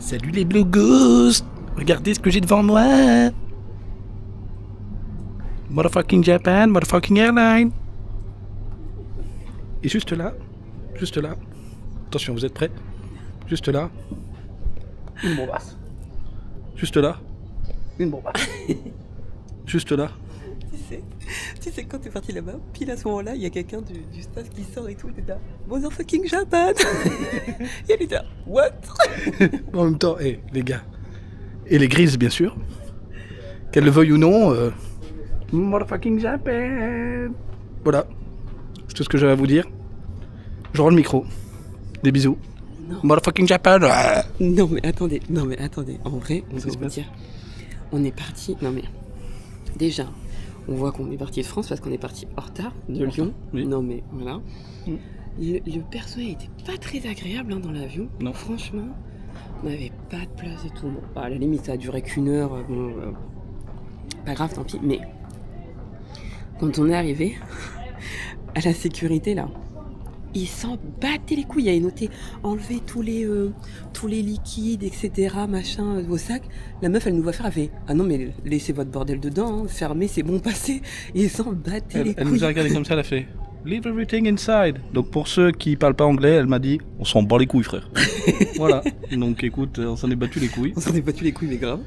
Salut les Blue Ghosts. Regardez ce que j'ai devant moi. Motherfucking Japan, motherfucking airline. Et juste là, attention, vous êtes prêts? Juste là, une bombasse. Juste là, une bombasse. Juste là. Tu sais, quand t'es parti là-bas, pile à ce moment-là, il y a quelqu'un du staff qui sort et tout, il est là, motherfucking Japan. Et elle est là, what? En même temps, les gars, et les grises bien sûr, qu'elles le veuillent ou non, motherfucking Japan. Voilà, c'est tout ce que j'avais à vous dire. Je rends le micro. Des bisous. Non. Motherfucking Japan. Non mais attendez, en vrai, on peut se dire, on est parti, non mais, déjà, on voit qu'on est parti de France parce qu'on est parti en retard de Lyon. Oui. Non mais voilà. Le personnel était pas très agréable dans l'avion. Non. Franchement, on n'avait pas de place et tout. Bon, à la limite, ça a duré qu'une heure. Pas grave, tant pis. Mais quand on est arrivé à la sécurité là, ils s'en battaient les couilles. Il y avait noté enlever tous les liquides, etc. Machin, vos sacs. La meuf, elle nous voit faire, elle fait ah non mais laissez votre bordel dedans, fermez, c'est bon, passez. Ils s'en battaient les couilles. Elle nous a regardé comme ça, elle a fait leave everything inside. Donc pour ceux qui parlent pas anglais, elle m'a dit on s'en bat les couilles, frère. Voilà. Donc écoute, on s'en est battu les couilles. On s'en est battu les couilles, mais grave.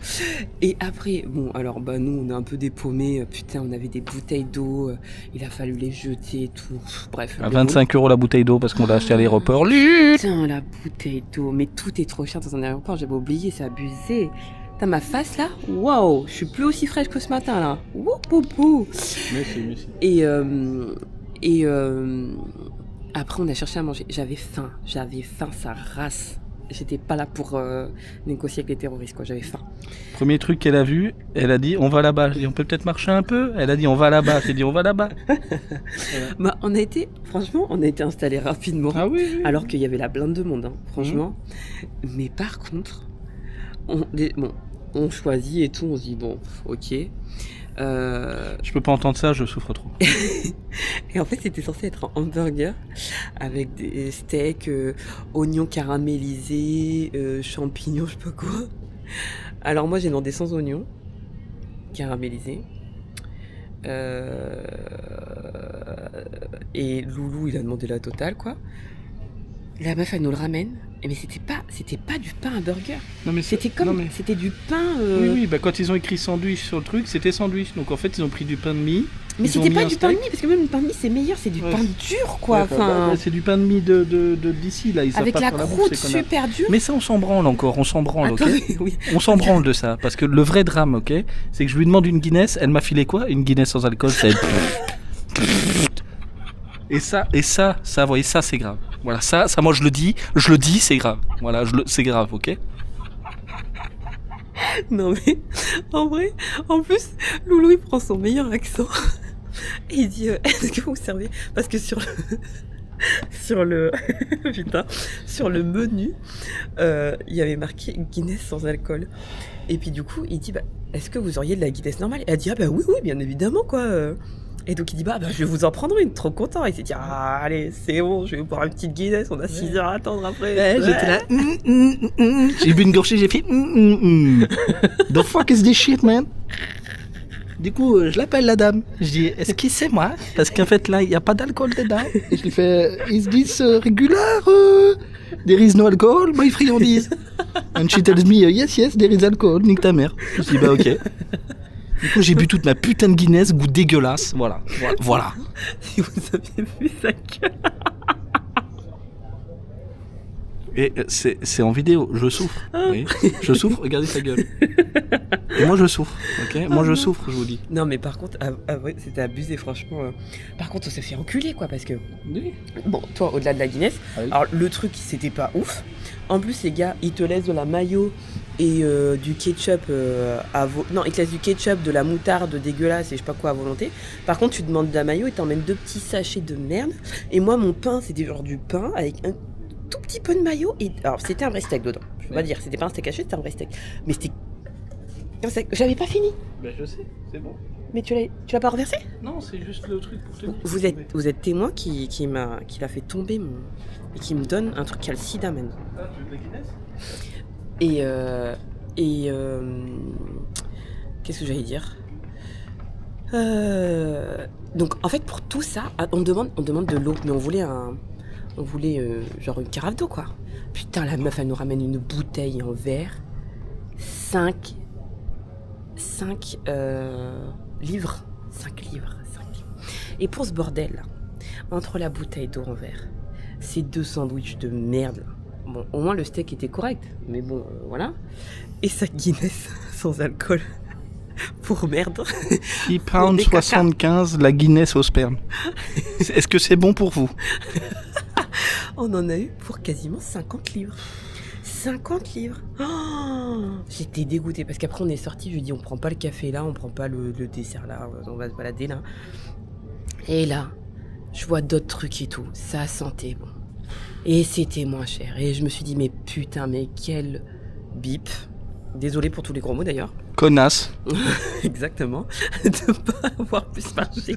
Et après, bon, alors, nous, on est un peu dépaumés. Putain, on avait des bouteilles d'eau. Il a fallu les jeter et tout. Bref. À 25 € la bouteille d'eau parce qu'on l'a acheté à l'aéroport. Lutte. Putain, la bouteille d'eau. Mais tout est trop cher dans un aéroport. J'avais oublié, c'est abusé. Putain, ma face là, waouh, je suis plus aussi fraîche que ce matin là. Wouh. Merci. Et après, on a cherché à manger. J'avais faim, sa race. J'étais pas là pour négocier avec les terroristes, quoi. J'avais faim. Premier truc qu'elle a vu, elle a dit on va là-bas. J'ai dit on peut peut-être marcher un peu. Elle a dit on va là-bas. J'ai dit on va là-bas. Voilà. On a été installés rapidement. Ah oui. Alors qu'il y avait la blinde de monde, franchement. Mais par contre, on choisit et tout. On se dit bon, ok. Je peux pas entendre ça, je souffre trop. Et en fait, c'était censé être un hamburger avec des steaks, oignons caramélisés, champignons, je sais pas quoi. Alors moi, j'ai demandé sans oignons caramélisés. Et Loulou, il a demandé la totale, quoi. La meuf, elle nous le ramène. Mais c'était pas du pain à burger. Non mais c'était du pain. Oui, quand ils ont écrit sandwich sur le truc, c'était sandwich. Donc en fait, ils ont pris du pain de mie. Mais c'était pas du pain de mie, parce que même le pain de mie, c'est meilleur, c'est du pain dur, quoi. Ouais, c'est du pain de mie de d'ici là. Ils avec savent la pas faire croûte bouffe, super dure. Mais ça, on s'en branle encore, ok. Oui. On s'en branle de ça, parce que le vrai drame, ok, c'est que je lui demande une Guinness, elle m'a filé quoi? Une Guinness sans alcool, c'est. Et ça, vous voyez, ça c'est grave. Voilà, ça moi je le dis, c'est grave. Voilà, c'est grave, ok? Non mais, en vrai, en plus, Loulou il prend son meilleur accent et il dit est-ce que vous servez? Parce que sur le menu, il y avait marqué Guinness sans alcool. Et puis du coup, il dit est-ce que vous auriez de la Guinness normale? Et elle dit oui, bien évidemment, quoi. Et donc il dit je vais vous en prendre une, trop content. Il s'est dit allez, c'est bon, je vais boire une petite Guinness, on a 6 heures à attendre après. J'étais là. J'ai bu une gorgée, j'ai fait The fuck is this shit, man? Du coup, je l'appelle la dame. Je dis est-ce que c'est moi? Parce qu'en fait là, il n'y a pas d'alcool dedans. Et je lui fais is this regular? There is no alcohol, my friandise. And she tells me yes, there is alcohol. Nique ta mère. Je dis ok. Du coup, j'ai bu toute ma putain de Guinness, goût dégueulasse. Voilà. Si vous aviez vu sa gueule. Et c'est en vidéo, je souffre. Oui. Je souffre, regardez sa gueule. Et moi je souffre, ok? Moi je souffre, je vous dis. Non mais par contre, c'était abusé franchement. Par contre on s'est fait enculer quoi parce que... Oui. Bon, toi au-delà de la Guinness, alors le truc c'était pas ouf. En plus les gars, ils te laissent de la mayo et du ketchup Non, ils te laissent du ketchup, de la moutarde dégueulasse et je sais pas quoi à volonté. Par contre tu demandes de la mayo et t'emmènes 2 petits sachets de merde. Et moi mon pain c'était genre du pain avec un tout petit peu de mayo et... Alors c'était un vrai steak dedans. Je peux pas dire, c'était pas un steak haché, c'était un vrai steak. Mais c'était... J'avais pas fini. Ben je sais, c'est bon. Mais tu l'as pas renversé? Non, c'est juste le truc pour te dire. Vous êtes témoin qui l'a fait tomber et qui me donne un truc qui a le sida maintenant. Ah, tu veux de la Guinness? Et qu'est-ce que j'allais dire? Donc en fait pour tout ça, on demande de l'eau, mais on voulait genre une carafe d'eau quoi. Putain, la meuf elle nous ramène une bouteille en verre, 5 livres. 5 livres. Et pour ce bordel là, entre la bouteille d'eau en verre, ces 2 sandwichs de merde, bon au moins le steak était correct, mais bon voilà, et sa Guinness sans alcool. Pour merde. 6 pounds 75 la Guinness au sperme. Est-ce que c'est bon pour vous? On en a eu pour quasiment 50 livres. 50 livres. Oh, j'étais dégoûtée parce qu'après on est sorti, je lui ai dit on prend pas le café là, on prend pas le dessert là, on va se balader là. Et là, je vois d'autres trucs et tout, ça sentait bon. Et c'était moins cher. Et je me suis dit mais putain, mais quel bip. Désolé pour tous les gros mots d'ailleurs. Connasse. Exactement. De pas avoir plus marché.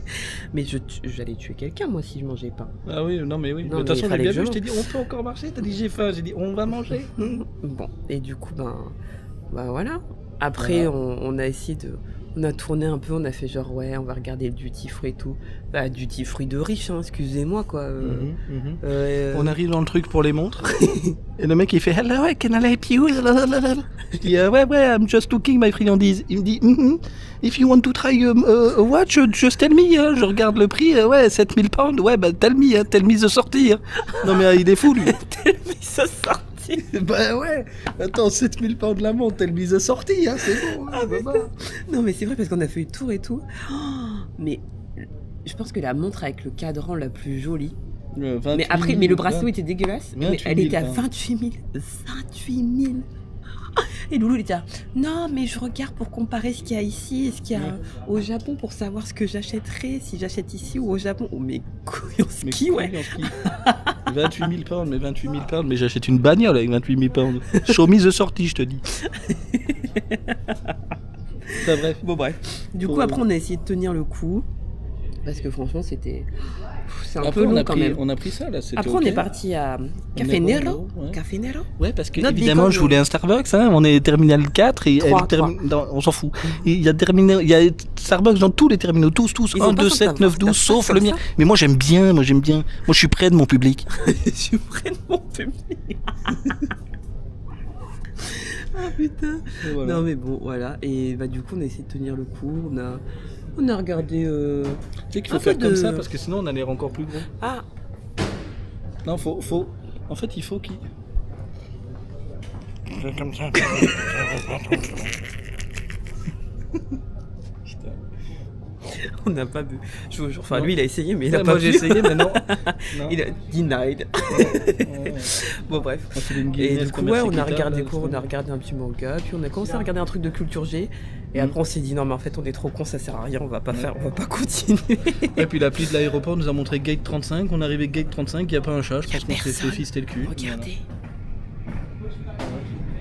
Mais j'allais tuer quelqu'un moi si je mangeais pas. Ah oui, non mais oui. Non, de toute façon, j'ai bien vu, je t'ai dit on peut encore marcher. T'as dit j'ai faim, j'ai dit on va manger. Bon, et du coup, ben voilà. Après, voilà. On a essayé de... On a tourné un peu, on a fait genre ouais, on va regarder le duty free et tout. Bah, duty free de riche, hein, excusez-moi quoi. On arrive dans le truc pour les montres. Et le mec il fait hello, can I help you? Je dis ouais, I'm just looking my friandise. Il me dit if you want to try a watch, just tell me. Je regarde le prix, ouais, 7000 pounds. Ouais, bah tell me de sortir. Non mais il est fou lui. Tell me de sortir. Bah ouais, attends, 7000 pounds de la montre, telle mise à sortie, hein, c'est bon. Ah, non mais c'est vrai parce qu'on a fait le tour et tout. Oh, mais je pense que la montre avec le cadran la plus jolie. Mais après, mais le bracelet était dégueulasse. Mais elle était à 28 000. 28 000. Et Loulou il était là, non mais je regarde pour comparer ce qu'il y a ici et ce qu'il y a au Japon pour savoir ce que j'achèterais, si j'achète ici ou au Japon. Oh mais couilles en ski, ouais. 28 000 pounds, mais 28 000 pounds, mais j'achète une bagnole avec 28 000 pounds. Show me the sortie, je te dis. Enfin, bref. Bon bref. Du coup après on a essayé de tenir le coup parce que franchement c'était... C'est un peu long quand même. On a pris ça là. Après on est parti à Café Nero. Ouais. Café Nero. Ouais, parce que évidemment je voulais un Starbucks. Hein, on est terminal 4 et 3. On s'en fout. Il y a Starbucks dans tous les terminaux, tous 1, 2, 7, 9, 12, sauf le mien. Mais moi j'aime bien. Moi je suis près de mon public. Je suis près de mon public. Ah putain. Voilà. Non mais bon voilà. Et bah du coup on a essayé de tenir le coup. On a regardé. Tu sais qu'il faut faire comme ça parce que sinon on a l'air encore plus gros. Ah. Non, faut. En fait, il faut qu'il. Comme ça. Putain. On n'a pas bu. Je vous jure. Enfin, lui, il a essayé, mais il a pas bu. Moi, j'ai essayé, mais non. Il a denied. Ouais. Bon, bref. Et du coup, ouais, on a regardé un petit manga, puis on a commencé à regarder un truc de culture G. Et après on s'est dit non mais en fait on est trop con, ça sert à rien, on va pas continuer. Et puis l'appli de l'aéroport nous a montré gate 35, on est arrivé gate 35, il n'y a pas un chat, je pense qu'on s'est fait fister le cul. Regardez.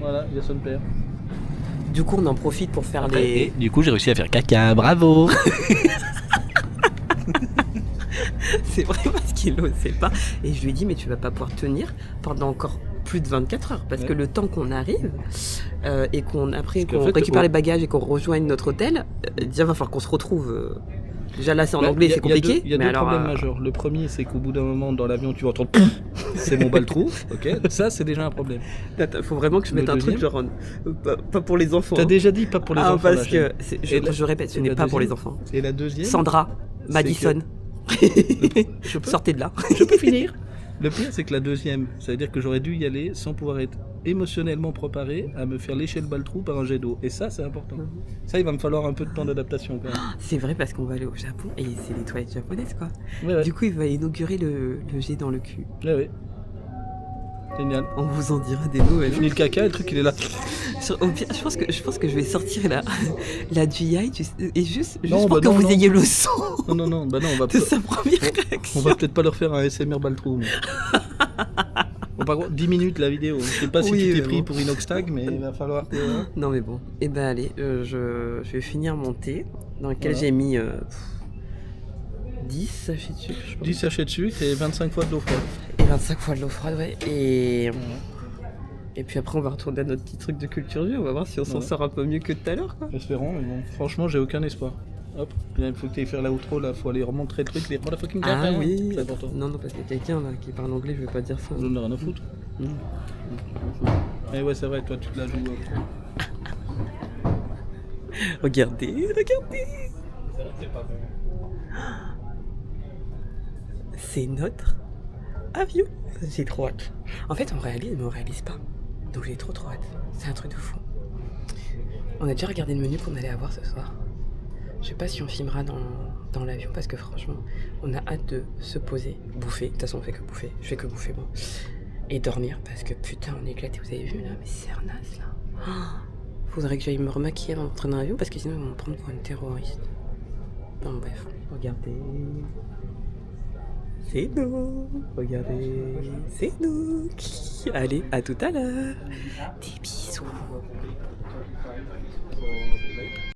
Voilà, il y a son père. Du coup on en profite pour faire les... Et du coup j'ai réussi à faire caca, bravo. C'est vrai parce qu'il n'osait pas. Et je lui ai dit mais tu vas pas pouvoir tenir pendant encore plus de 24 heures parce que le temps qu'on arrive et qu'on récupère les bagages et qu'on rejoigne notre hôtel, déjà va falloir qu'on se retrouve. Déjà là c'est en anglais, c'est compliqué. Il y a deux problèmes majeurs. Le premier c'est qu'au bout d'un moment dans l'avion tu vas entendre c'est mon baltrou, ok. Ça c'est déjà un problème. Faut vraiment que je mette un truc genre pas pour les enfants. T'as déjà dit pas pour les enfants. Parce que je répète, ce n'est pas pour les enfants. Et la deuxième. Sandra, Madison. Sortez de là. Je peux finir. Le pire, c'est que la deuxième, ça veut dire que j'aurais dû y aller sans pouvoir être émotionnellement préparé à me faire lécher le baltrou par un jet d'eau. Et ça, c'est important. Ça, il va me falloir un peu de temps d'adaptation quand même. C'est vrai parce qu'on va aller au Japon et c'est les toilettes japonaises quoi. Ouais. Du coup, il va inaugurer le jet dans le cul. Ouais. Génial. On vous en dira des nouvelles. Fini le caca, le truc il est là. Je pense que je vais sortir la GI et juste non, pour que vous ayez le son. Non, bah non, on va de sa première réaction. On va peut-être pas leur faire un SMR baltrou. Mais... Bon, par contre, 10 minutes la vidéo. Je sais pas si tu t'es pris pour Inoxtag, mais il va falloir que... Non mais bon. Et ben allez, je vais finir mon thé dans lequel j'ai mis 10 sachets de sucre. 10 sachets de sucre et 25 fois de l'eau froide. Et 25 fois de l'eau froide, ouais. Et Et puis après, on va retourner à notre petit truc de culture G. On va voir si on s'en Ouais. sort un peu mieux que tout à l'heure, quoi. Espérons, mais bon, franchement, j'ai aucun espoir. Hop, là, il faut que tu ailles faire la outro, là, faut aller remontrer le truc, les motherfucking Ah carrés, oui. c'est important. Non, non, parce qu'il y a quelqu'un là qui parle anglais, je vais pas dire ça. On en a rien à foutre. Mm. Eh ouais, c'est vrai, toi, tu te la joues. Regardez, regardez. C'est notre avion. J'ai trop hâte. En fait, on réalise, mais on réalise pas. Donc j'ai trop hâte. C'est un truc de fou. On a déjà regardé le menu qu'on allait avoir ce soir. Je sais pas si on filmera dans l'avion parce que franchement, on a hâte de se poser, bouffer. De toute façon, on fait que bouffer. Je fais que bouffer, bon. Et dormir parce que putain, on est éclaté. Vous avez vu là? Mais c'est arnasse là. Oh, faudrait que j'aille me remaquiller avant d'entrer dans l'avion parce que sinon, ils vont me prendre pour une terroriste. Bon, bref. Regardez. C'est nous. Regardez. C'est nous. Allez, à tout à l'heure. Des bisous.